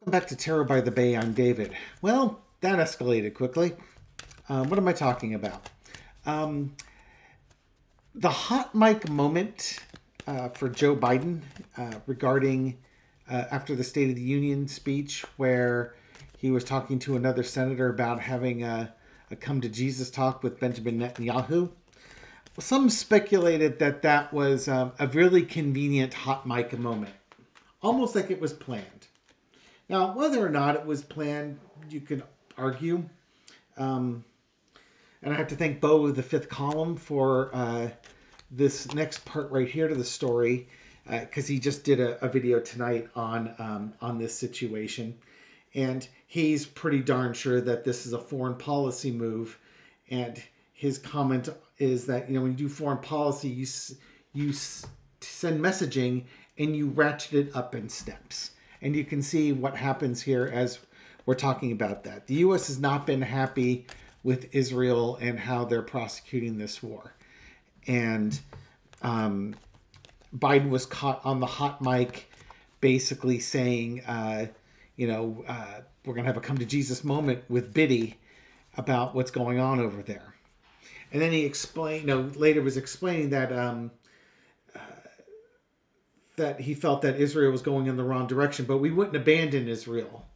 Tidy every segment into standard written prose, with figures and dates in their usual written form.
Back to Terror by the Bay. I'm David. Well, that escalated quickly. What am I talking about? Um, the hot mic moment for Joe Biden regarding after the State of the Union speech, where he was talking to another senator about having a come to Jesus talk with Benjamin Netanyahu. Some speculated that that was a really convenient hot mic moment, almost like it was planned. Now, whether or not it was planned, you could argue. Um, and I have to thank Bo of the Fifth Column for this next part right here to the story, because he just did a video tonight on this situation, and he's pretty darn sure that this is a foreign policy move. And his comment is that when you do foreign policy, you send messaging and you ratchet it up in steps. And you can see what happens here as we're talking about that. The U.S. has not been happy with Israel and how they're prosecuting this war. And um, Biden was caught on the hot mic basically saying, we're going to have a come to Jesus moment with Biddy about what's going on over there. And then he explained, later was explaining that he felt that Israel was going in the wrong direction, but we wouldn't abandon Israel.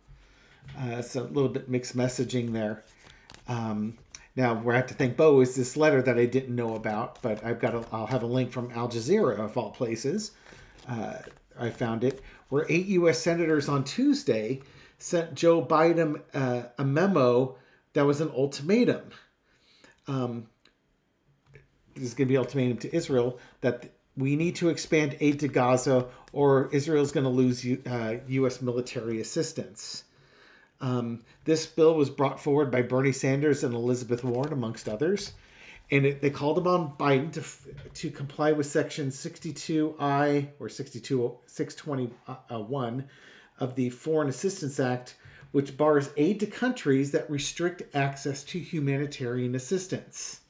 It's a little bit mixed messaging there. Um, Now, where I have to thank Bo is this letter that I didn't know about, but I'll have a link from Al Jazeera of all places. Uh, I found it where 8 U.S. senators on Tuesday sent Joe Biden a memo that was an ultimatum. Um, this is going to be an ultimatum to Israel that we need to expand aid to Gaza, or Israel's going to lose U.S. military assistance. This bill was brought forward by Bernie Sanders and Elizabeth Warren, amongst others, and they called upon Biden to comply with Section 62I or 621 of the Foreign Assistance Act, which bars aid to countries that restrict access to humanitarian assistance.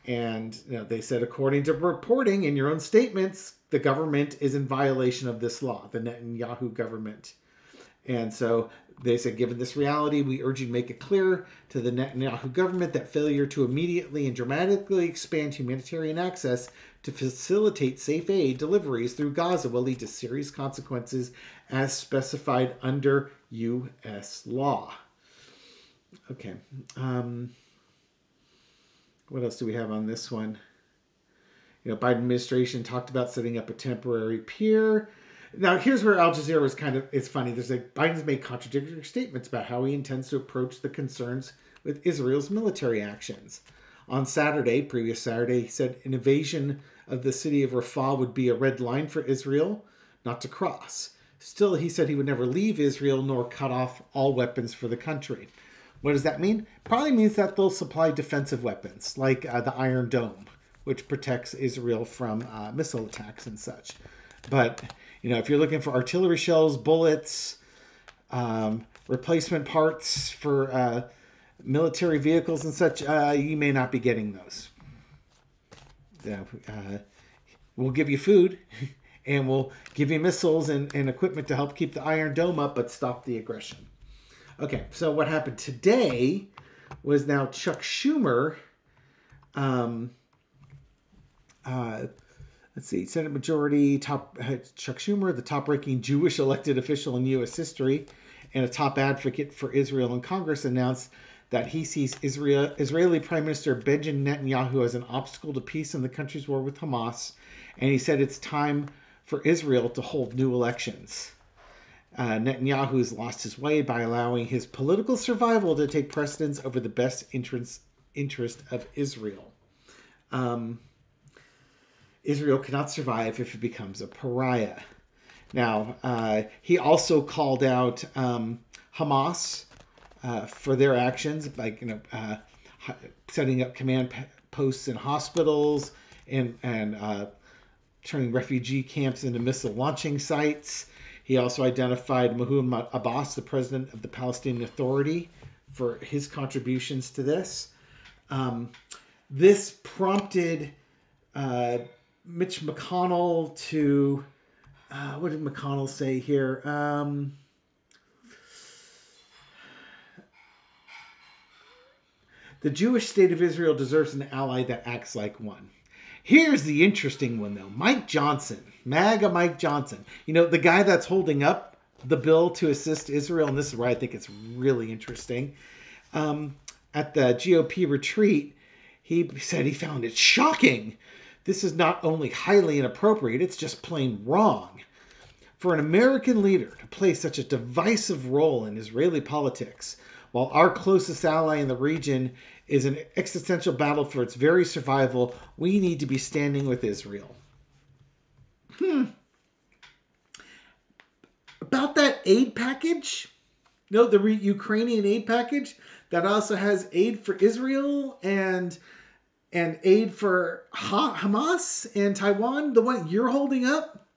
And they said, according to reporting in your own statements, the government is in violation of this law, the Netanyahu government. And so they said, given this reality, we urge you to make it clear to the Netanyahu government that failure to immediately and dramatically expand humanitarian access to facilitate safe aid deliveries through Gaza will lead to serious consequences as specified under U.S. law. Okay. What else do we have on this one? Biden administration talked about setting up a temporary pier. Now, here's where Al Jazeera was it's funny. There's Biden's made contradictory statements about how he intends to approach the concerns with Israel's military actions. On Saturday, previous Saturday, he said an invasion of the city of Rafah would be a red line for Israel not to cross. Still, he said he would never leave Israel nor cut off all weapons for the country. What does that mean? Probably means that they'll supply defensive weapons like the Iron Dome, which protects Israel from missile attacks and such. But if you're looking for artillery shells, bullets, replacement parts for military vehicles and such, you may not be getting those. We'll give you food and we'll give you missiles and equipment to help keep the Iron Dome up, but stop the aggression. Okay, so what happened today was now Chuck Schumer, Senate Majority Chuck Schumer, the top-ranking Jewish elected official in U.S. history and a top advocate for Israel in Congress, announced that he sees Israeli Prime Minister Benjamin Netanyahu as an obstacle to peace in the country's war with Hamas, and he said it's time for Israel to hold new elections. Netanyahu has lost his way by allowing his political survival to take precedence over the best interest of Israel. Israel cannot survive if it becomes a pariah. Now, he also called out Hamas for their actions, like setting up command posts in hospitals and turning refugee camps into missile launching sites. He also identified Mahmoud Abbas, the president of the Palestinian Authority, for his contributions to this. This prompted Mitch McConnell to what did McConnell say here? The Jewish state of Israel deserves an ally that acts like one. Here's the interesting one, though. Mike Johnson, MAGA Mike Johnson. You know, the guy that's holding up the bill to assist Israel, and this is where I think it's really interesting. At the GOP retreat, he said he found it shocking. This is not only highly inappropriate, it's just plain wrong. For an American leader to play such a divisive role in Israeli politics, while our closest ally in the region is an existential battle for its very survival, we need to be standing with Israel. About that aid package, no, the Ukrainian aid package that also has aid for Israel and aid for Hamas and Taiwan, the one you're holding up.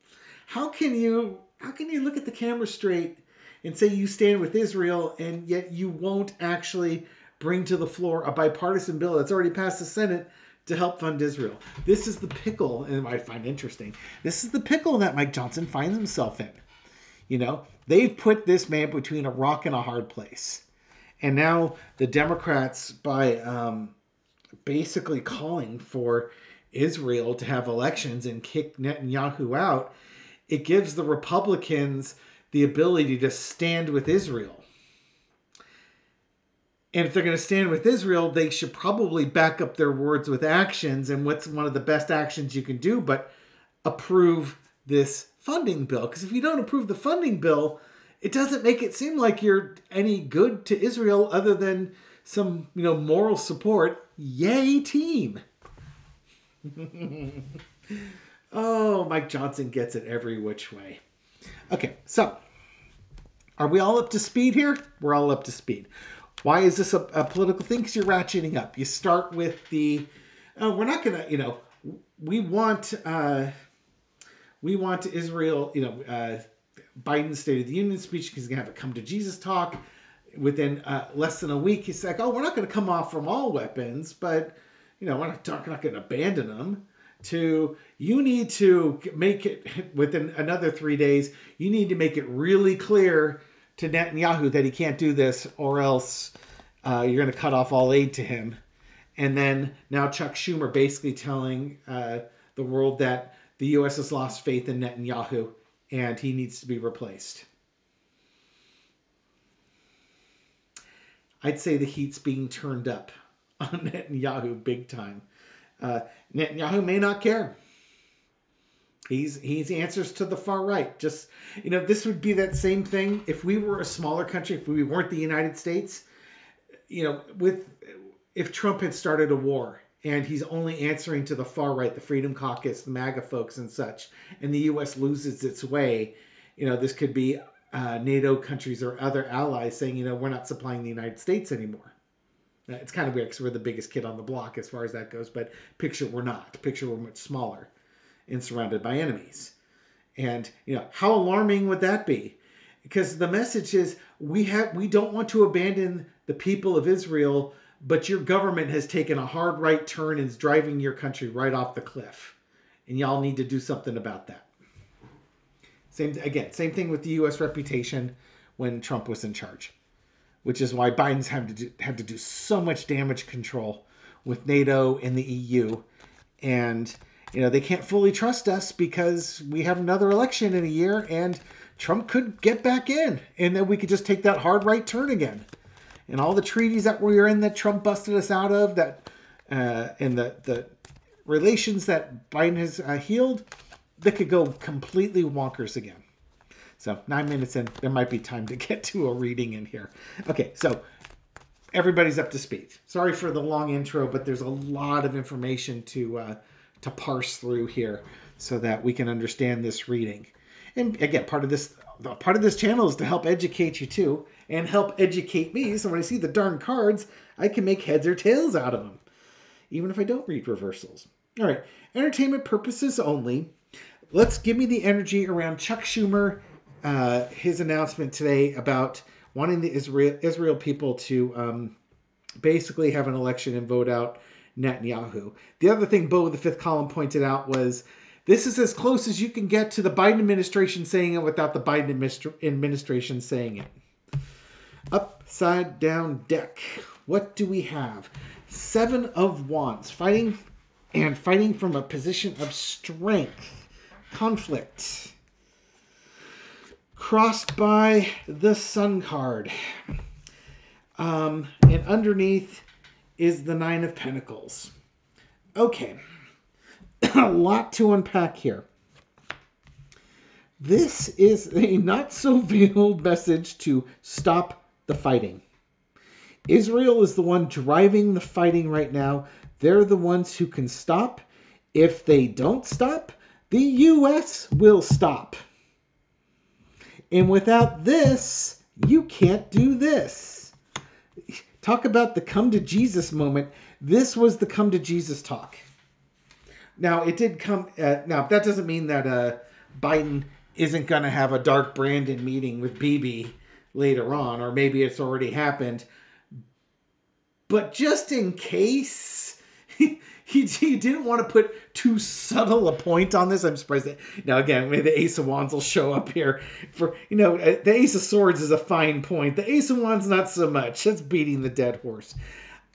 How can you look at the camera straight and say you stand with Israel, and yet you won't actually bring to the floor a bipartisan bill that's already passed the Senate to help fund Israel? This is the pickle, and I find interesting. This is the pickle that Mike Johnson finds himself in. You know, they've put this man between a rock and a hard place. And now the Democrats, by basically calling for Israel to have elections and kick Netanyahu out, it gives the Republicans the ability to stand with Israel. And if they're going to stand with Israel, they should probably back up their words with actions. And what's one of the best actions you can do but approve this funding bill? Because if you don't approve the funding bill, it doesn't make it seem like you're any good to Israel other than some, moral support. Yay, team. Oh, Mike Johnson gets it every which way. Okay, so are we all up to speed here? We're all up to speed. Why is this a political thing? Because you're ratcheting up. You start with the, we're not going to, we want Israel, Biden's State of the Union speech, because he's going to have a come to Jesus talk. Within less than a week, he's like, we're not going to come off from all weapons, but, we're not going to abandon them. To, you need to make it, within another 3 days, you need to make it really clear to Netanyahu that he can't do this, or else you're going to cut off all aid to him. And then now Chuck Schumer basically telling the world that the U.S. has lost faith in Netanyahu and he needs to be replaced. I'd say the heat's being turned up on Netanyahu big time. Netanyahu may not care. He's answers to the far right. Just, this would be that same thing if we were a smaller country, if we weren't the United States, if Trump had started a war and he's only answering to the far right, the Freedom Caucus, the MAGA folks and such, and the U.S. loses its way, this could be NATO countries or other allies saying, we're not supplying the United States anymore. It's kind of weird because we're the biggest kid on the block as far as that goes, but picture we're not. Picture we're much smaller and surrounded by enemies. And, how alarming would that be? Because the message is we don't want to abandon the people of Israel, but your government has taken a hard right turn and is driving your country right off the cliff. And y'all need to do something about that. Same thing with the U.S. reputation when Trump was in charge, which is why Biden's had to do so much damage control with NATO and the EU. And, they can't fully trust us because we have another election in a year and Trump could get back in. And then we could just take that hard right turn again. And all the treaties that we were in that Trump busted us out of, that and the relations that Biden has healed, that could go completely wonkers again. So 9 minutes in, there might be time to get to a reading in here. Okay, so everybody's up to speed. Sorry for the long intro, but there's a lot of information to parse through here so that we can understand this reading. And again, part of this channel is to help educate you too, and help educate me. So when I see the darn cards, I can make heads or tails out of them, even if I don't read reversals. All right, entertainment purposes only. Let's give me the energy around Chuck Schumer, his announcement today about wanting the Israel people to basically have an election and vote out Netanyahu. The other thing Bo, the fifth column, pointed out was this is as close as you can get to the Biden administration saying it without the Biden administration saying it. Upside down deck. What do we have? Seven of Wands. Fighting from a position of strength. Conflict. Crossed by the Sun card. And underneath is the Nine of Pentacles. Okay. A lot to unpack here. This is a not so veiled message to stop the fighting. Israel is the one driving the fighting right now. They're the ones who can stop. If they don't stop, the U.S. will stop. And without this, you can't do this. Talk about the come to Jesus moment. This was the come to Jesus talk. Now, it did come... now, that doesn't mean that Biden isn't going to have a Dark Brandon meeting with Bibi later on, or maybe it's already happened. But just in case he didn't want to put too subtle a point on this, I'm surprised that... Now, again, maybe the Ace of Wands will show up here. For the Ace of Swords is a fine point. The Ace of Wands, not so much. That's beating the dead horse.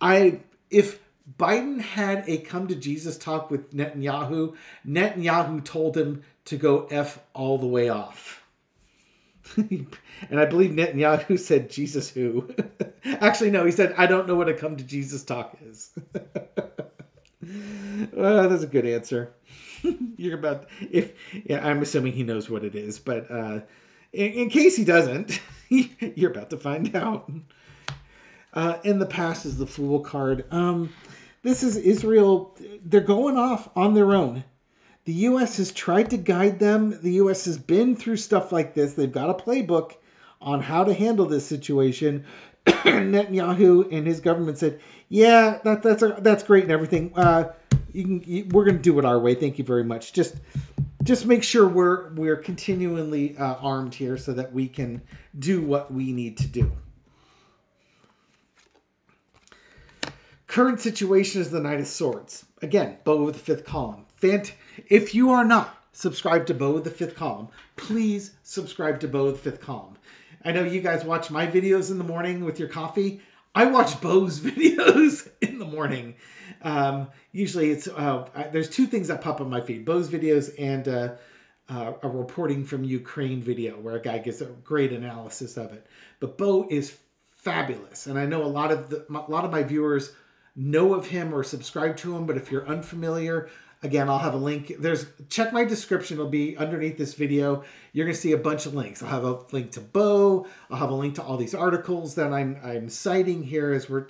If Biden had a come to Jesus talk with Netanyahu told him to go F all the way off. And I believe Netanyahu said, Jesus who? Actually, no, he said, I don't know what a come to Jesus talk is. Well, that's a good answer. I'm assuming he knows what it is, but in case he doesn't, you're about to find out. In the past is the Fool card. This is Israel. They're going off on their own. The U.S. has tried to guide them. The U.S. has been through stuff like this. They've got a playbook on how to handle this situation. Netanyahu and his government said, yeah, that's great and everything. We're going to do it our way. Thank you very much. Just make sure we're continually armed here so that we can do what we need to do. Current situation is the Knight of Swords. Again, Bow of the Fifth Column. If you are not subscribed to Bow of the Fifth Column, please subscribe to Bow of the Fifth Column. I know you guys watch my videos in the morning with your coffee. I watch Bow's videos in the morning. Usually it's there's two things that pop on my feed. Bow's videos and a reporting from Ukraine video where a guy gives a great analysis of it. But Bow is fabulous. And I know a lot of my viewers know of him or subscribe to him, but if you're unfamiliar, again, I'll have a link. Check my description. It'll be underneath this video. You're going to see a bunch of links. I'll have a link to Bow. I'll have a link to all these articles that I'm citing here as we're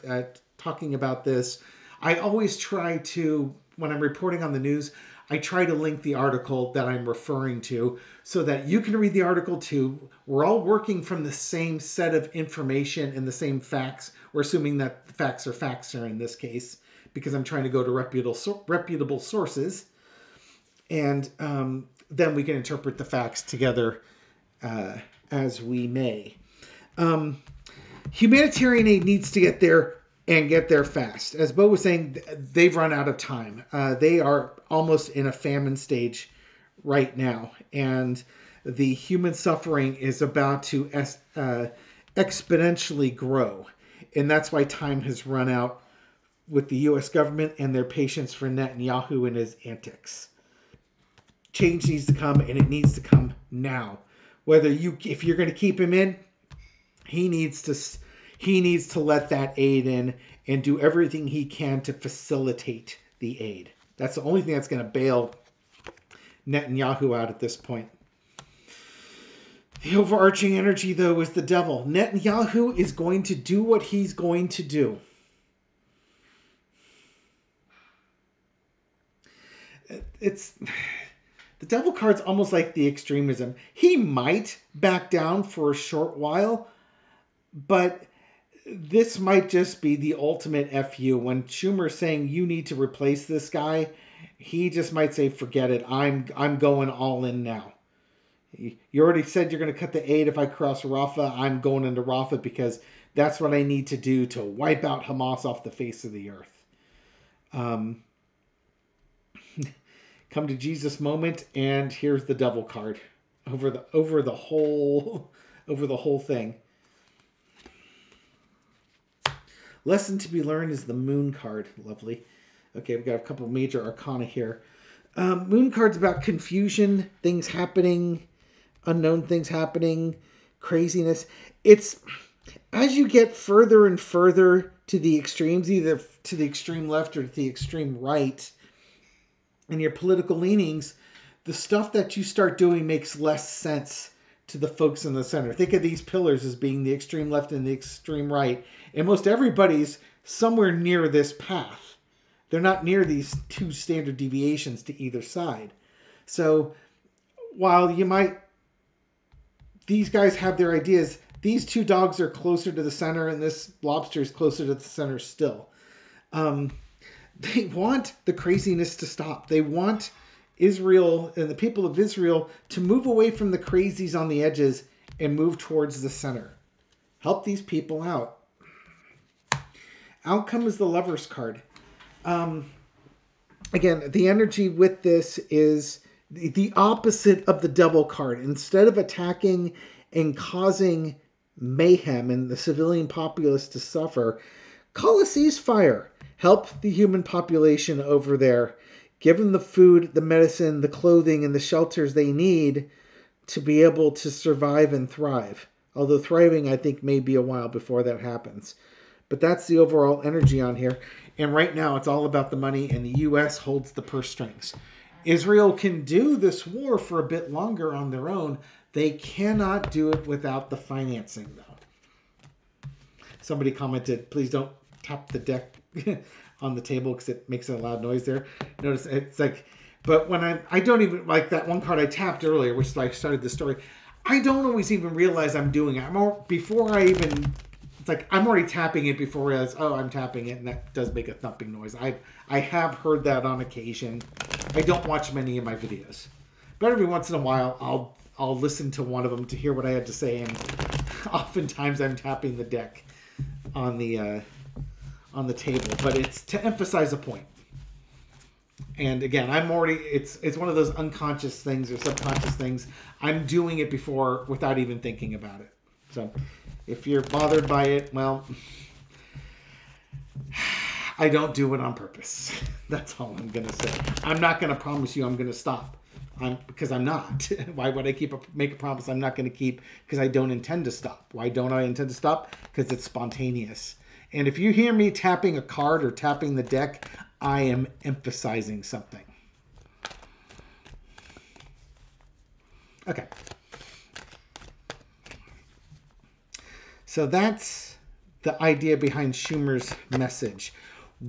talking about this. I always try to, when I'm reporting on the news, I try to link the article that I'm referring to so that you can read the article too. We're all working from the same set of information and the same facts. We're assuming that the facts are in this case because I'm trying to go to reputable sources. And then we can interpret the facts together as we may. Humanitarian aid needs to get there and get there fast. As Bo was saying, they've run out of time. They are almost in a famine stage right now. And the human suffering is about to exponentially grow. And that's why time has run out with the U.S. government and their patience for Netanyahu and his antics. Change needs to come, and it needs to come now. If you're going to keep him in, he needs to let that aid in and do everything he can to facilitate the aid. That's the only thing that's going to bail Netanyahu out at this point. The overarching energy, though, is the devil. Netanyahu is going to do what he's going to do. The devil card's almost like the extremism. He might back down for a short while, but this might just be the ultimate FU. When Schumer's saying you need to replace this guy, he just might say, forget it. I'm going all in now. You already said you're going to cut the aid if I cross Rafah. I'm going into Rafah because that's what I need to do to wipe out Hamas off the face of the earth. Come to Jesus moment, and here's the devil card over the whole thing. Lesson to be learned is the Moon card. Lovely. Okay, we've got a couple major arcana here. Moon card's about confusion, things happening, unknown things happening, craziness. It's as you get further and further to the extremes, either to the extreme left or to the extreme right, in your political leanings, the stuff that you start doing makes less sense to the folks in the center. Think of these pillars as being the extreme left and the extreme right. And most everybody's somewhere near this path. They're not near these two standard deviations to either side. So while you might, these guys have their ideas, these two dogs are closer to the center and this lobster is closer to the center still. They want the craziness to stop. They want Israel and the people of Israel to move away from the crazies on the edges and move towards the center. Help these people out. Outcome is the Lover's card. Again, the energy with this is the opposite of the Devil card. Instead of attacking and causing mayhem and the civilian populace to suffer, call a ceasefire. Help the human population over there. Give them the food, the medicine, the clothing, and the shelters they need to be able to survive and thrive. Although thriving, I think, may be a while before that happens. But that's the overall energy on here. And right now, it's all about the money, and the U.S. holds the purse strings. Israel can do this war for a bit longer on their own. They cannot do it without the financing, though. Somebody commented, please don't tap the deck on the table because it makes a loud noise there. Notice it's like, but when I don't even, like that one card I tapped earlier, which I started the story, I don't always even realize I'm doing it. Before I even, it's like I'm already tapping it before I realize, oh, I'm tapping it, and that does make a thumping noise. I have heard that on occasion. I don't watch many of my videos, but every once in a while I'll listen to one of them to hear what I had to say, and oftentimes I'm tapping the deck on the table, but it's to emphasize a point. And again, it's one of those unconscious things or subconscious things. I'm doing it before without even thinking about it. So if you're bothered by it, well, I don't do it on purpose. That's all I'm going to say. I'm not going to promise you I'm going to stop. Because I'm not. Why would I make a promise I'm not going to keep? Because I don't intend to stop. Why don't I intend to stop? Because it's spontaneous. And if you hear me tapping a card or tapping the deck, I am emphasizing something. Okay. So that's the idea behind Schumer's message.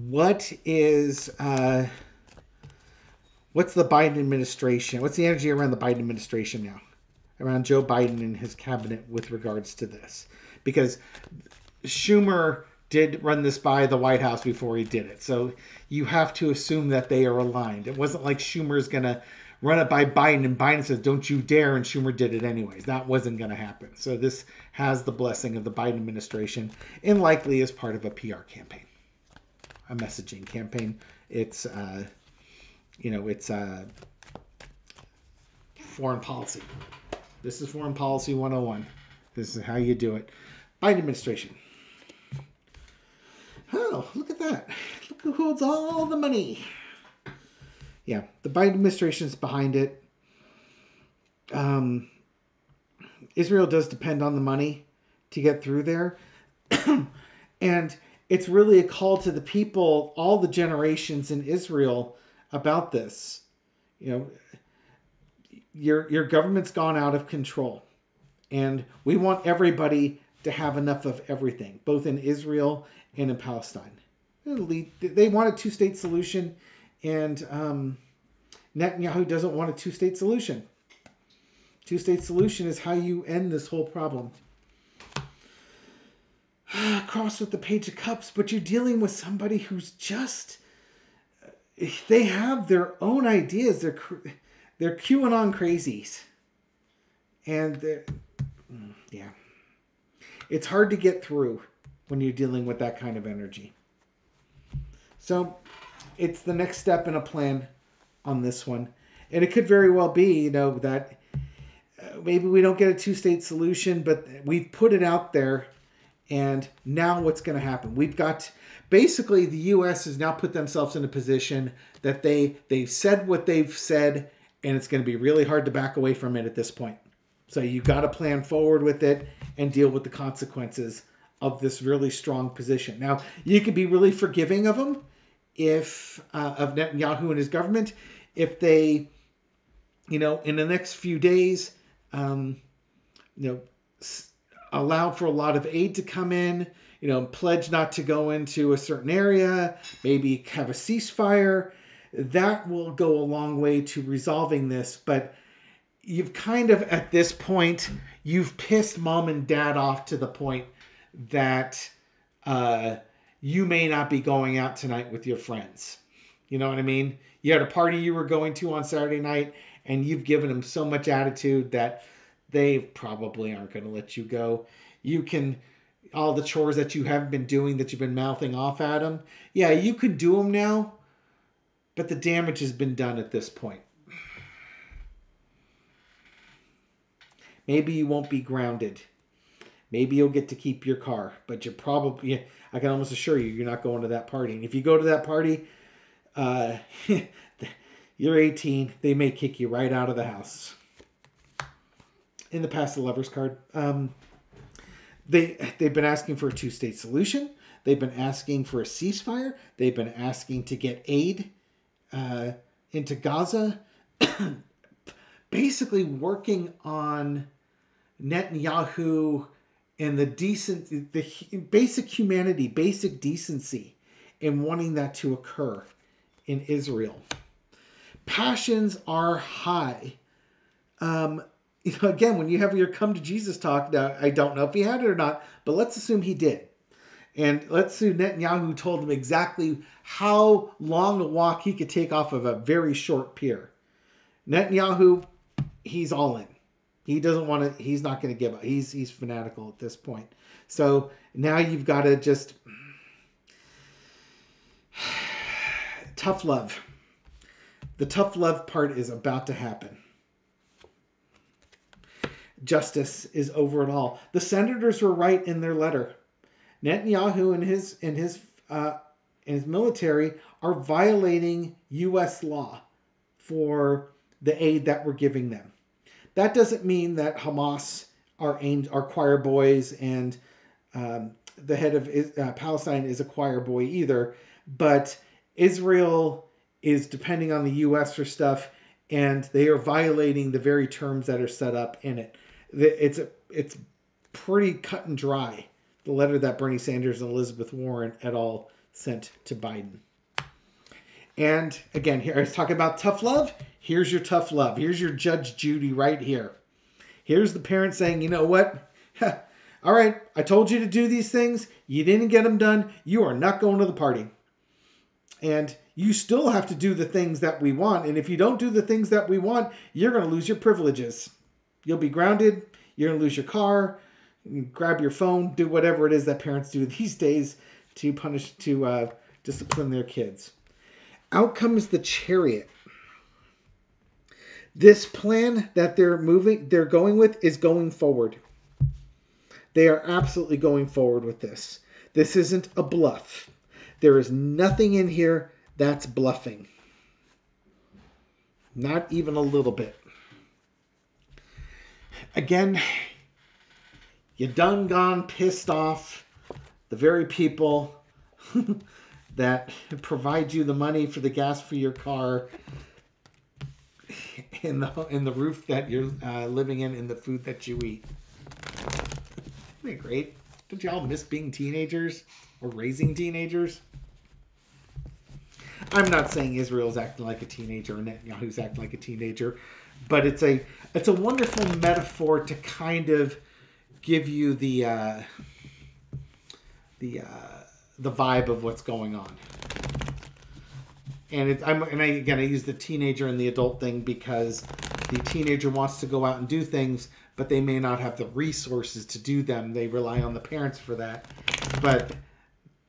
What's the Biden administration? What's the energy around the Biden administration now? Around Joe Biden and his cabinet with regards to this? Because Schumer did run this by the White House before he did it. So you have to assume that they are aligned. It wasn't like Schumer's going to run it by Biden and Biden says, don't you dare, and Schumer did it anyways. That wasn't going to happen. So this has the blessing of the Biden administration and likely is part of a PR campaign, a messaging campaign. It's, it's foreign policy. This is foreign policy 101. This is how you do it. Biden administration. Oh, look at that. Look who holds all the money. Yeah, the Biden administration is behind it. Israel does depend on the money to get through there. And it's really a call to the people, all the generations in Israel about this. Your government's gone out of control. And we want everybody to have enough of everything, both in Israel and in Palestine. They want a two-state solution, and Netanyahu doesn't want a two-state solution. Two-state solution is how you end this whole problem. Cross with the Page of Cups, but you're dealing with somebody who's just... They have their own ideas. They're QAnon crazies. And yeah. It's hard to get through when you're dealing with that kind of energy. So it's the next step in a plan on this one. And it could very well be, that maybe we don't get a two-state solution, but we've put it out there And now what's going to happen? We've got basically the U.S. has now put themselves in a position that they've said what they've said, and it's going to be really hard to back away from it at this point. So you've got to plan forward with it and deal with the consequences of this really strong position. Now, you could be really forgiving of them if of Netanyahu and his government if they, in the next few days, allow for a lot of aid to come in, pledge not to go into a certain area, maybe have a ceasefire. That will go a long way to resolving this. But you've kind of, at this point, you've pissed mom and dad off to the point that you may not be going out tonight with your friends. You know what I mean? You had a party you were going to on Saturday night, and you've given them so much attitude that they probably aren't going to let you go. You can, all the chores that you haven't been doing, that you've been mouthing off at them, yeah, you can do them now, but the damage has been done at this point. Maybe you won't be grounded. Maybe you'll get to keep your car, but you're probably, I can almost assure you, you're not going to that party. And if you go to that party, you're 18, they may kick you right out of the house. In the past, the lover's card. They've been asking for a two-state solution. They've been asking for a ceasefire. They've been asking to get aid into Gaza. Basically working on Netanyahu and the basic humanity, basic decency, and wanting that to occur in Israel. Passions are high. Again, when you have your come to Jesus talk, now I don't know if he had it or not, but let's assume he did. And let's assume Netanyahu told him exactly how long a walk he could take off of a very short pier. Netanyahu, he's all in. He doesn't want to, he's not going to give up. He's fanatical at this point. So now you've got to just, tough love. The tough love part is about to happen. Justice is over it all. The senators were right in their letter. Netanyahu and his military are violating U.S. law for the aid that we're giving them. That doesn't mean that Hamas are choir boys and the head of Palestine is a choir boy either. But Israel is depending on the U.S. for stuff, and they are violating the very terms that are set up in it. It's pretty cut and dry, the letter that Bernie Sanders and Elizabeth Warren et al. Sent to Biden. And again, here I was talking about tough love. Here's your tough love. Here's your Judge Judy right here. Here's the parent saying, you know what? All right, I told you to do these things. You didn't get them done. You are not going to the party. And you still have to do the things that we want. And if you don't do the things that we want, you're going to lose your privileges. You'll be grounded. You're going to lose your car. Grab your phone. Do whatever it is that parents do these days to discipline their kids. Out comes the Chariot. This plan that they're going with is going forward. They are absolutely going forward with this. This isn't a bluff. There is nothing in here that's bluffing. Not even a little bit. Again, you done gone pissed off the very people that provide you the money for the gas for your car, in the roof that you're living in the food that you eat. Isn't it great? Don't you all miss being teenagers or raising teenagers? I'm not saying Israel's acting like a teenager or Netanyahu's acting like a teenager, but it's a wonderful metaphor to kind of give you the vibe of what's going on. And I use the teenager and the adult thing because the teenager wants to go out and do things, but they may not have the resources to do them. They rely on the parents for that. But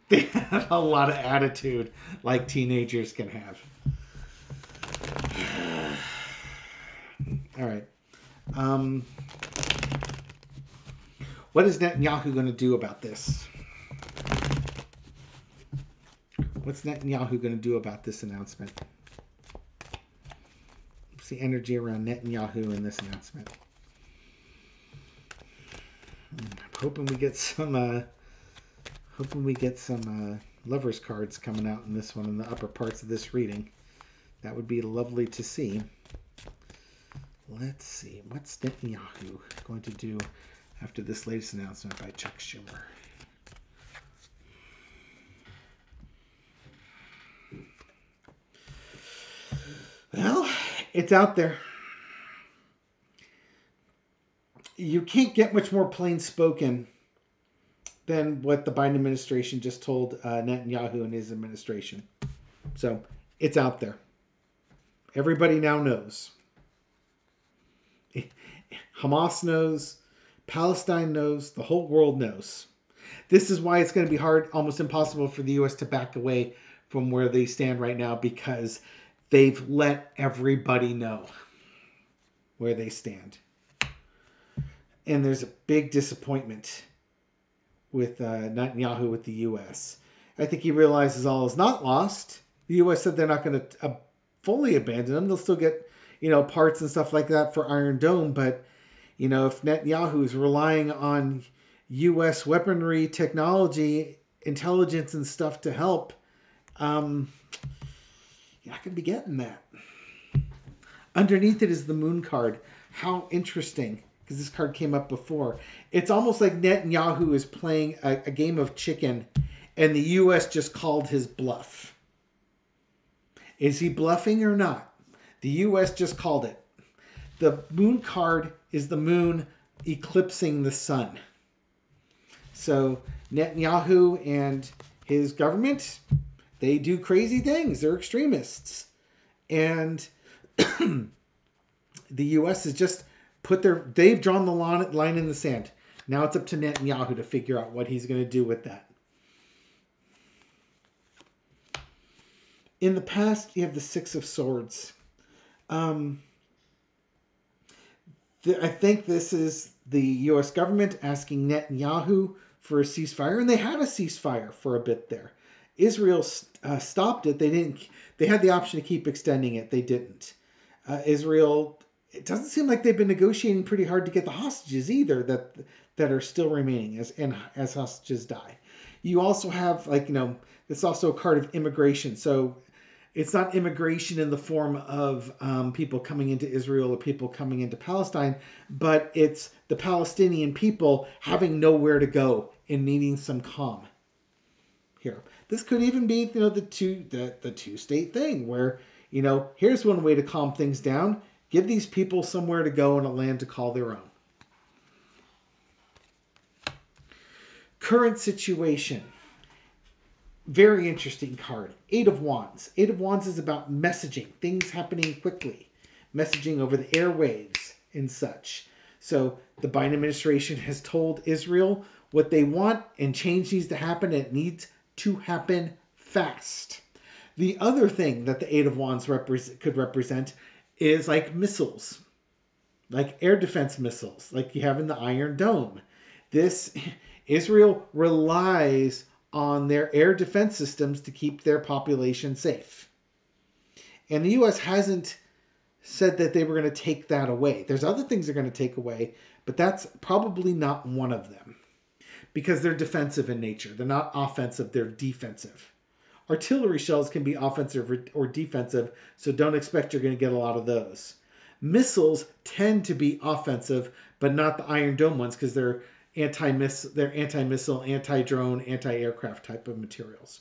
they have a lot of attitude like teenagers can have. All right. What is Netanyahu going to do about this? What's Netanyahu going to do about this announcement? What's the energy around Netanyahu in this announcement? I'm hoping we get some lovers cards coming out in this one in the upper parts of this reading. That would be lovely to see. Let's see. What's Netanyahu going to do after this latest announcement by Chuck Schumer? Well, it's out there. You can't get much more plain spoken than what the Biden administration just told Netanyahu and his administration. So it's out there. Everybody now knows. Hamas knows. Palestine knows. The whole world knows. This is why it's going to be hard, almost impossible for the U.S. to back away from where they stand right now, because they've let everybody know where they stand. And there's a big disappointment with Netanyahu with the U.S. I think he realizes all is not lost. The U.S. said they're not going to fully abandon them. They'll still get, parts and stuff like that for Iron Dome. But, if Netanyahu is relying on U.S. weaponry, technology, intelligence, and stuff to help, you're not going to be getting that. Underneath it is the moon card. How interesting, because this card came up before. It's almost like Netanyahu is playing a game of chicken, and the U.S. just called his bluff. Is he bluffing or not? The U.S. just called it. The moon card is the moon eclipsing the sun. So Netanyahu and his government, they do crazy things. They're extremists. And the U.S. has just they've drawn the line in the sand. Now it's up to Netanyahu to figure out what he's going to do with that. In the past, you have the Six of Swords. I think this is the U.S. government asking Netanyahu for a ceasefire, and they had a ceasefire for a bit there. Israel stopped it. They had the option to keep extending it. They didn't. Israel, it doesn't seem like they've been negotiating pretty hard to get the hostages either that are still remaining as hostages die. You also have it's also a card of immigration. So it's not immigration in the form of people coming into Israel or people coming into Palestine, but it's the Palestinian people having nowhere to go and needing some calm. Here, this could even be the two-state thing where here's one way to calm things down: give these people somewhere to go and a land to call their own. Current situation. Very interesting card. Eight of Wands. Eight of Wands is about messaging, things happening quickly, messaging over the airwaves and such. So the Biden administration has told Israel what they want, and change needs to happen, and it needs to happen fast. The other thing that the Eight of Wands could represent is like missiles, like air defense missiles, like you have in the Iron Dome. Israel relies on their air defense systems to keep their population safe. And the U.S. hasn't said that they were going to take that away. There's other things they're going to take away, but that's probably not one of them, because they're defensive in nature. They're not offensive, they're defensive. Artillery shells can be offensive or defensive, so don't expect you're going to get a lot of those. Missiles tend to be offensive, but not the Iron Dome ones, because they're anti-missile, anti-drone, anti-aircraft type of materials.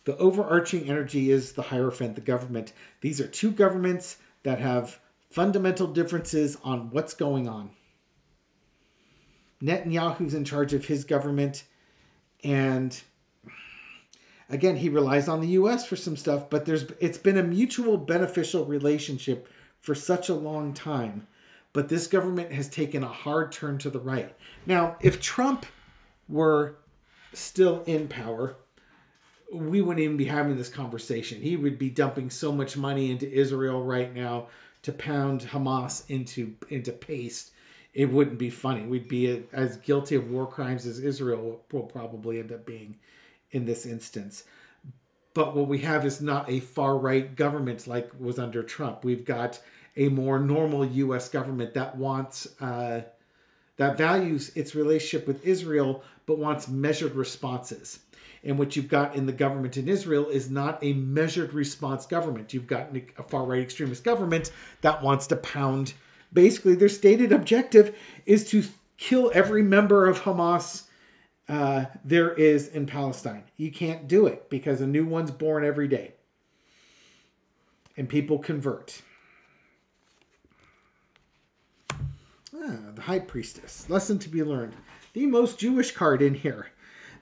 The overarching energy is the Hierophant, the government. These are two governments that have fundamental differences on what's going on. Netanyahu's in charge of his government, and again, he relies on the U.S. for some stuff, but it's been a mutual beneficial relationship for such a long time. But this government has taken a hard turn to the right. Now, if Trump were still in power, we wouldn't even be having this conversation. He would be dumping so much money into Israel right now to pound Hamas into paste. it wouldn't be funny. We'd be as guilty of war crimes as Israel will probably end up being in this instance. But what we have is not a far-right government like was under Trump. We've got a more normal U.S. government that wants that values its relationship with Israel, but wants measured responses. And what you've got in the government in Israel is not a measured response government. You've got a far-right extremist government that wants to pound. Basically, their stated objective is to kill every member of Hamas there is in Palestine. You can't do it because a new one's born every day. And people convert. The High Priestess. Lesson to be learned. The most Jewish card in here.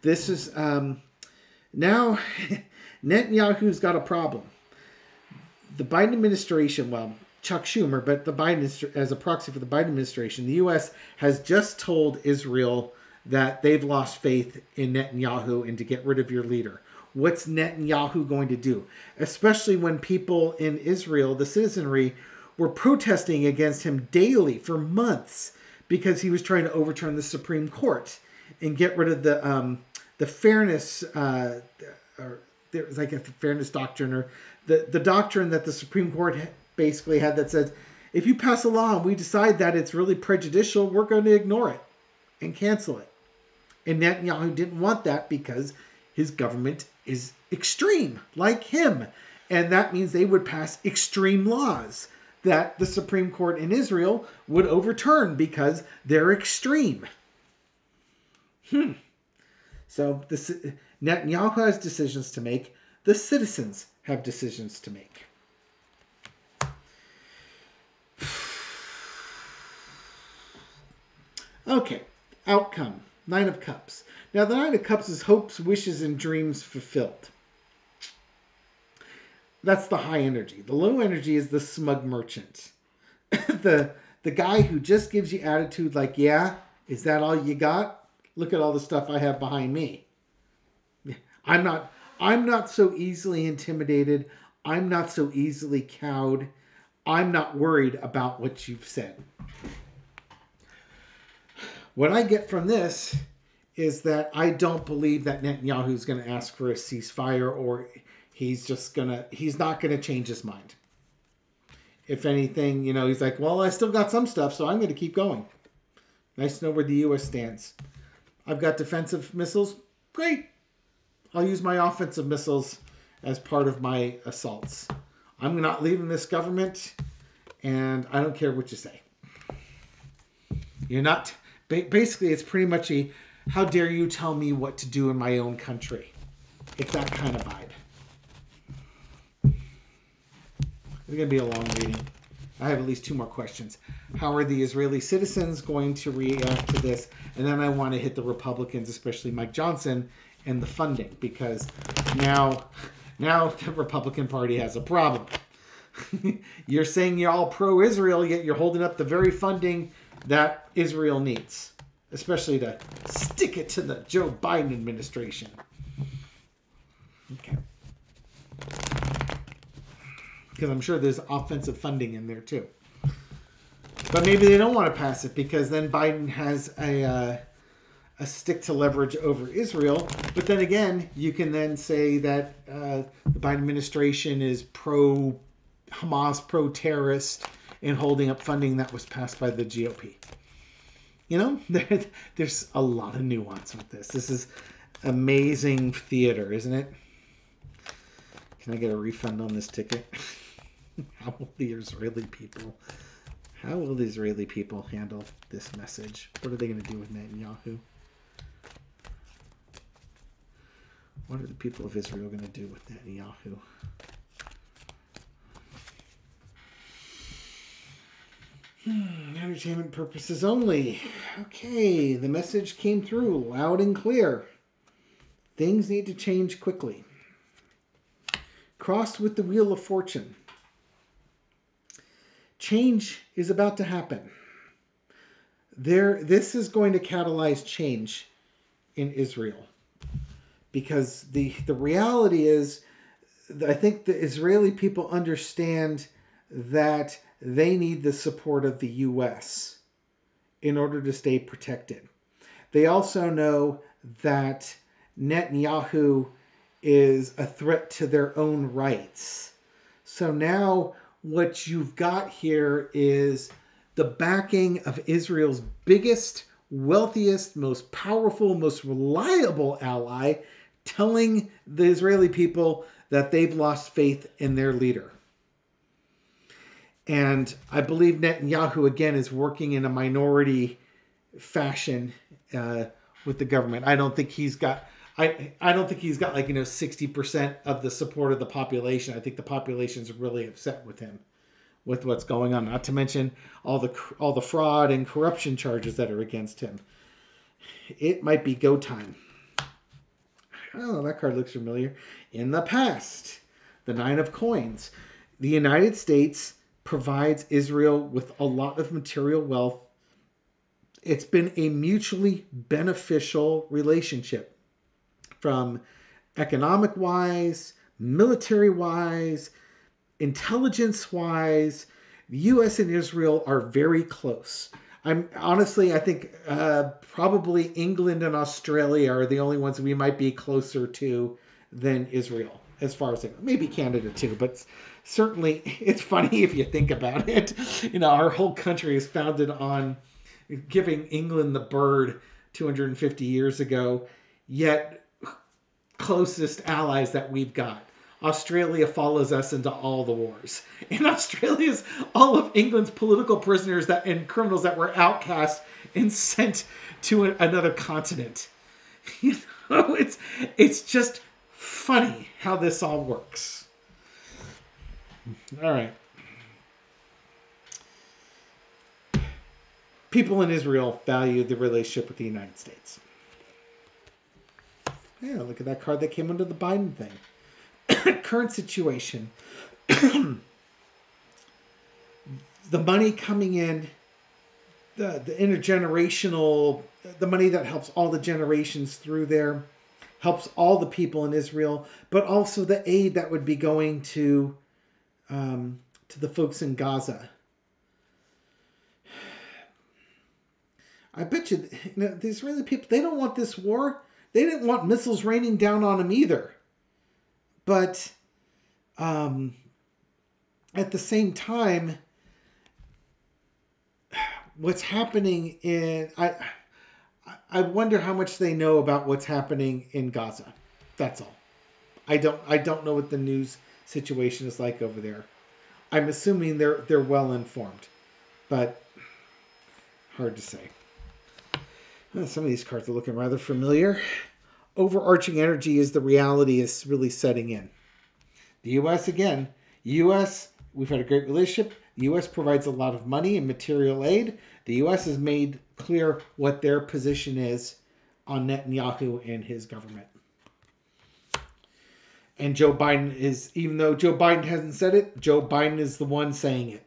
This is now Netanyahu's got a problem. The Biden administration, well, Chuck Schumer, but the Biden as a proxy for the Biden administration, the U.S. has just told Israel that they've lost faith in Netanyahu and to get rid of your leader. What's Netanyahu going to do? Especially when people in Israel, the citizenry, were protesting against him daily for months because he was trying to overturn the Supreme Court and get rid of the fairness, or there was like a fairness doctrine, or the doctrine that the Supreme Court basically had that said, if you pass a law and we decide that it's really prejudicial, we're going to ignore it and cancel it. And Netanyahu didn't want that because his government is extreme, like him. And that means they would pass extreme laws that the Supreme Court in Israel would overturn because they're extreme. So Netanyahu has decisions to make. The citizens have decisions to make. Okay, outcome. Nine of Cups. Now, the Nine of Cups is hopes, wishes, and dreams fulfilled. That's the high energy. The low energy is the smug merchant. the guy who just gives you attitude like, yeah, is that all you got? Look at all the stuff I have behind me. I'm not so easily intimidated. I'm not so easily cowed. I'm not worried about what you've said. What I get from this is that I don't believe that Netanyahu is going to ask for a ceasefire, or he's not going to change his mind. If anything, he's like, well, I still got some stuff, so I'm going to keep going. Nice to know where the U.S. stands. I've got defensive missiles. Great. I'll use my offensive missiles as part of my assaults. I'm not leaving this government, and I don't care what you say. You're not... Basically, it's pretty much a, how dare you tell me what to do in my own country? It's that kind of vibe. It's going to be a long reading. I have at least 2 more questions. How are the Israeli citizens going to react to this? And then I want to hit the Republicans, especially Mike Johnson, and the funding. Because now the Republican Party has a problem. You're saying you're all pro-Israel, yet you're holding up the very funding that Israel needs, especially to stick it to the Joe Biden administration. Okay. Because I'm sure there's offensive funding in there too. But maybe they don't want to pass it because then Biden has a stick to leverage over Israel. But then again, you can then say that the Biden administration is pro-Hamas, pro-terrorist, and holding up funding that was passed by the GOP. There's a lot of nuance with this. This is amazing theater, isn't it? Can I get a refund on this ticket? How will the Israeli people handle this message? What are they going to do with Netanyahu? What are the people of Israel going to do with Netanyahu? Entertainment purposes only. Okay, the message came through loud and clear. Things need to change quickly. Crossed with the Wheel of Fortune. Change is about to happen. This is going to catalyze change in Israel. Because the reality is, I think the Israeli people understand that they need the support of the U.S. in order to stay protected. They also know that Netanyahu is a threat to their own rights. So now what you've got here is the backing of Israel's biggest, wealthiest, most powerful, most reliable ally, telling the Israeli people that they've lost faith in their leader. And I believe Netanyahu, again, is working in a minority fashion with the government. I don't think he's got... I don't think he's got 60% of the support of the population. I think the population's really upset with him, with what's going on. Not to mention all the fraud and corruption charges that are against him. It might be go time. Oh, that card looks familiar. In the past, the Nine of Coins. The United States provides Israel with a lot of material wealth. It's been a mutually beneficial relationship. From economic-wise, military-wise, intelligence-wise, the U.S. and Israel are very close. I think probably England and Australia are the only ones we might be closer to than Israel, as far as maybe Canada too. But certainly, it's funny if you think about it. Our whole country is founded on giving England the bird 250 years ago, yet closest allies that we've got. Australia follows us into all the wars. And Australia's all of England's political prisoners and criminals that were outcast and sent to another continent. It's just funny how this all works. All right. People in Israel value the relationship with the United States. Yeah, look at that card that came under the Biden thing. Current situation. The money coming in, the intergenerational, the money that helps all the generations through there, helps all the people in Israel, but also the aid that would be going to the folks in Gaza. I bet you, the Israeli people, they don't want this war. They didn't want missiles raining down on them either. But at the same time, what's happening I wonder how much they know about what's happening in Gaza. That's all. I don't know what the news situation is like over there. I'm assuming they're well informed, but hard to say. Some of these cards are looking rather familiar. Overarching energy is the reality is really setting in. The U.S. again. U.S. We've had a great relationship. The U.S. provides a lot of money and material aid. The U.S. has made clear what their position is on Netanyahu and his government. And Joe Biden is, even though Joe Biden hasn't said it, Joe Biden is the one saying it.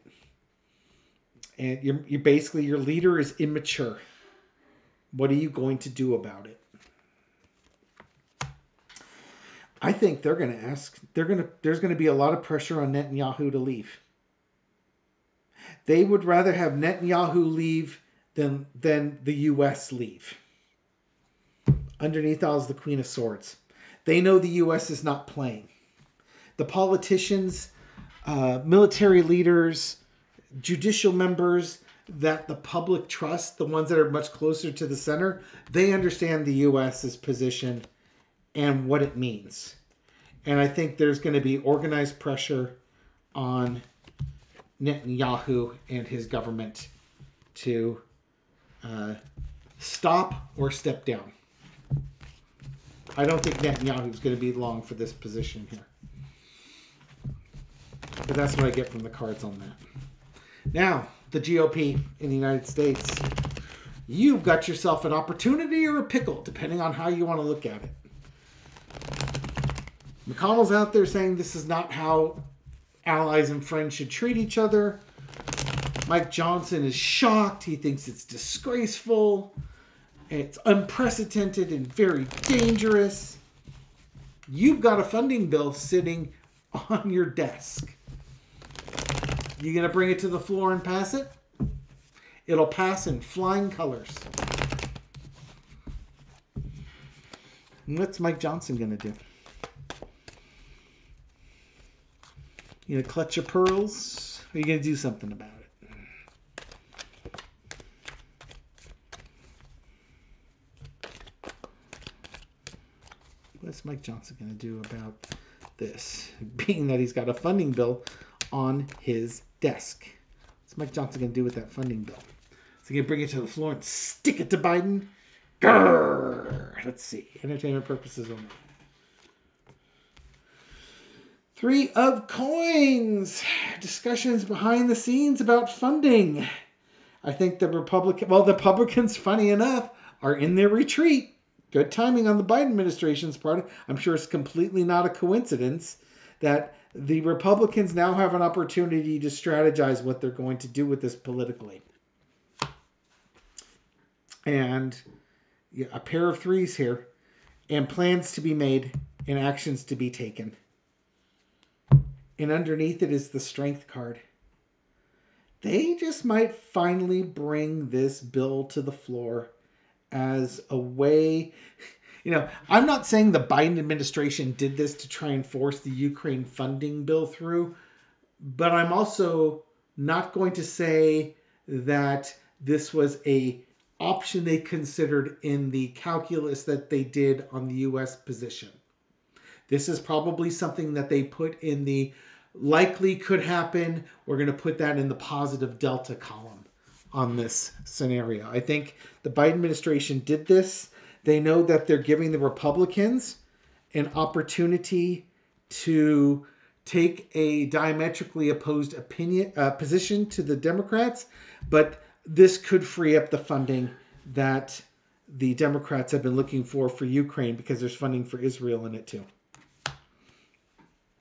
And you're basically, your leader is immature. What are you going to do about it? I think they're going to ask, there's going to be a lot of pressure on Netanyahu to leave. They would rather have Netanyahu leave than the U.S. leave. Underneath all is the Queen of Swords. They know the U.S. is not playing. The politicians, military leaders, judicial members that the public trusts, the ones that are much closer to the center, they understand the U.S.'s position and what it means. And I think there's going to be organized pressure on Netanyahu and his government to stop or step down. I don't think Netanyahu is going to be long for this position here. But that's what I get from the cards on that. Now, the GOP in the United States. You've got yourself an opportunity or a pickle, depending on how you want to look at it. McConnell's out there saying this is not how allies and friends should treat each other. Mike Johnson is shocked. He thinks it's disgraceful. It's unprecedented and very dangerous. You've got a funding bill sitting on your desk. You going to bring it to the floor and pass it? It'll pass in flying colors. And what's Mike Johnson going to do? You going to clutch your pearls? Or are you going to do something about it? What's Mike Johnson going to do about this? Being that he's got a funding bill on his desk. What's Mike Johnson going to do with that funding bill? Is he going to bring it to the floor and stick it to Biden? Grrr. Let's see. Entertainment purposes only. 3 of coins. Discussions behind the scenes about funding. I think the Republicans, funny enough, are in their retreat. Good timing on the Biden administration's part. I'm sure it's completely not a coincidence that the Republicans now have an opportunity to strategize what they're going to do with this politically. And yeah, a pair of 3s here, and plans to be made and actions to be taken. And underneath it is the strength card. They just might finally bring this bill to the floor as a way. You know, I'm not saying the Biden administration did this to try and force the Ukraine funding bill through, but I'm also not going to say that this was a option they considered in the calculus that they did on the U.S. position. This is probably something that they put in the likely could happen. We're going to put that in the positive delta column on this scenario. I think the Biden administration did this. They know that they're giving the Republicans an opportunity to take a diametrically opposed position to the Democrats, but this could free up the funding that the Democrats have been looking for Ukraine, because there's funding for Israel in it too.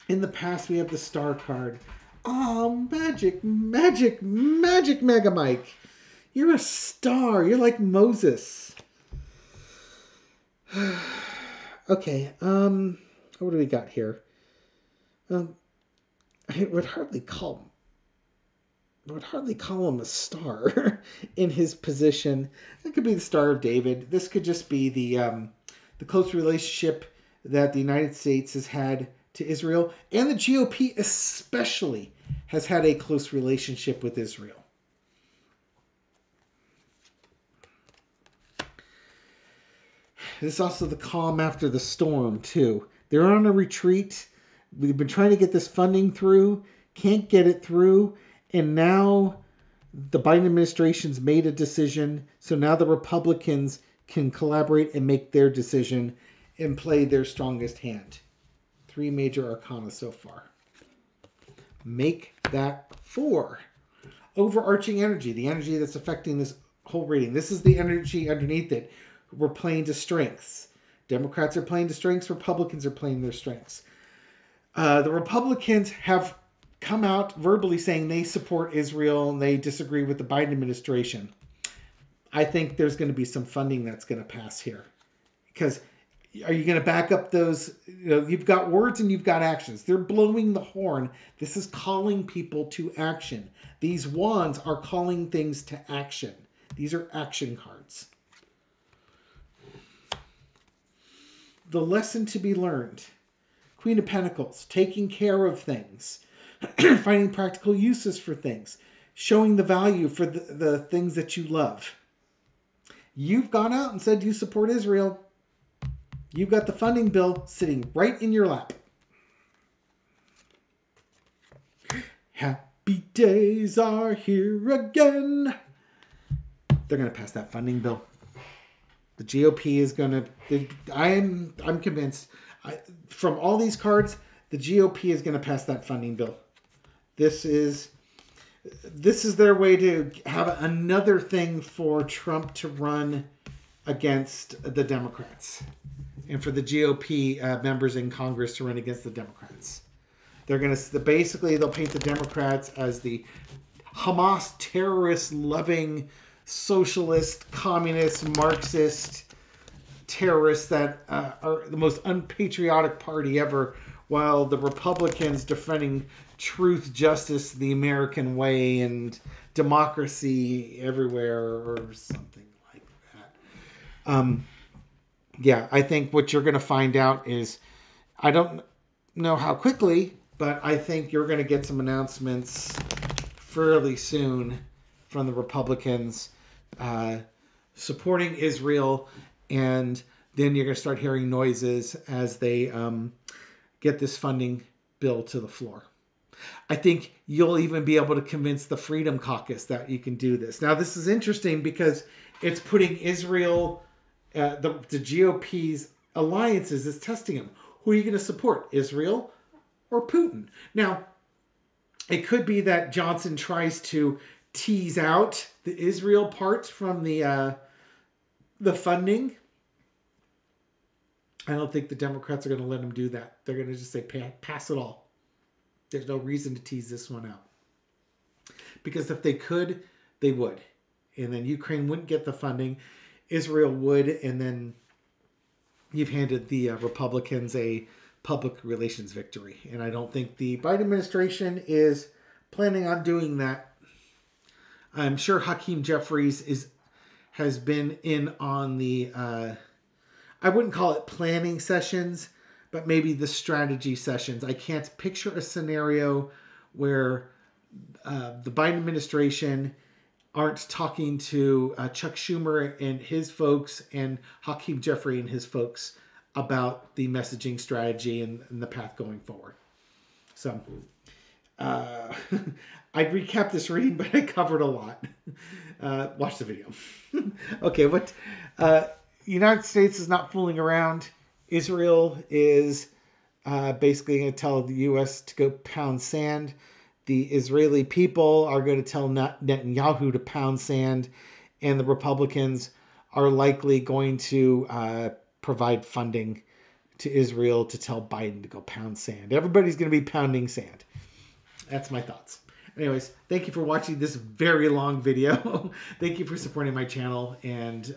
In the past, we have the star card. Oh, magic, magic, magic, Mega Mike. You're a star. You're like Moses. Okay, what do we got here? I would hardly call him a star in his position. It could be the Star of David. This could just be the close relationship that the United States has had to Israel, and the GOP especially has had a close relationship with Israel. This is also the calm after the storm, too. They're on a retreat. We've been trying to get this funding through, can't get it through, and now the Biden administration's made a decision, so now the Republicans can collaborate and make their decision and play their strongest hand. 3 major arcana so far. Make that 4. Overarching energy, the energy that's affecting this whole reading. This is the energy underneath it. We're playing to strengths. Democrats are playing to strengths. Republicans are playing their strengths. The Republicans have come out verbally saying they support Israel and they disagree with the Biden administration. I think there's going to be some funding that's going to pass here. Because are you going to back up those? You've got words and you've got actions. They're blowing the horn. This is calling people to action. These wands are calling things to action. These are action cards. The lesson to be learned. Queen of Pentacles, taking care of things, finding practical uses for things, showing the value for the things that you love. You've gone out and said you support Israel. You've got the funding bill sitting right in your lap. Happy days are here again. They're going to pass that funding bill. The GOP is going to... I'm convinced... from all these cards, the GOP is going to pass that funding bill. This is their way to have another thing for Trump to run against the Democrats, and for the GOP members in Congress to run against the Democrats. They're going to they'll paint the Democrats as the Hamas terrorist-loving, socialist, communist, Marxist terrorists that are the most unpatriotic party ever, while the Republicans defending truth, justice, the American way, and democracy everywhere or something like that. Yeah, I think what you're going to find out is, I don't know how quickly, but I think you're going to get some announcements fairly soon from the Republicans supporting Israel, and then you're going to start hearing noises as they get this funding bill to the floor. I think you'll even be able to convince the Freedom Caucus that you can do this. Now, this is interesting because it's putting Israel, the GOP's alliances is testing them. Who are you going to support, Israel or Putin? Now, it could be that Johnson tries to tease out the Israel part from the funding. I don't think the Democrats are going to let him do that. They're going to just say, pass it all. There's no reason to tease this one out. Because if they could, they would. And then Ukraine wouldn't get the funding. Israel would. And then you've handed the Republicans a public relations victory. And I don't think the Biden administration is planning on doing that. I'm sure Hakeem Jeffries has been in on the, I wouldn't call it planning sessions, but maybe the strategy sessions. I can't picture a scenario where the Biden administration aren't talking to Chuck Schumer and his folks and Hakeem Jeffrey and his folks about the messaging strategy and the path going forward. So I'd recap this reading, but I covered a lot. Watch the video. Okay, what United States is not fooling around. Israel is basically going to tell the U.S. to go pound sand. The Israeli people are going to tell Netanyahu to pound sand. And the Republicans are likely going to provide funding to Israel to tell Biden to go pound sand. Everybody's going to be pounding sand. That's my thoughts. Anyways, thank you for watching this very long video. Thank you for supporting my channel and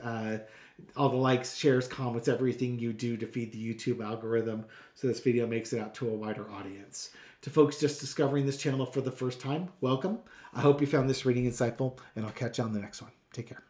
all the likes, shares, comments, everything you do to feed the YouTube algorithm so this video makes it out to a wider audience. To folks just discovering this channel for the first time, welcome. I hope you found this reading insightful, and I'll catch you on the next one. Take care.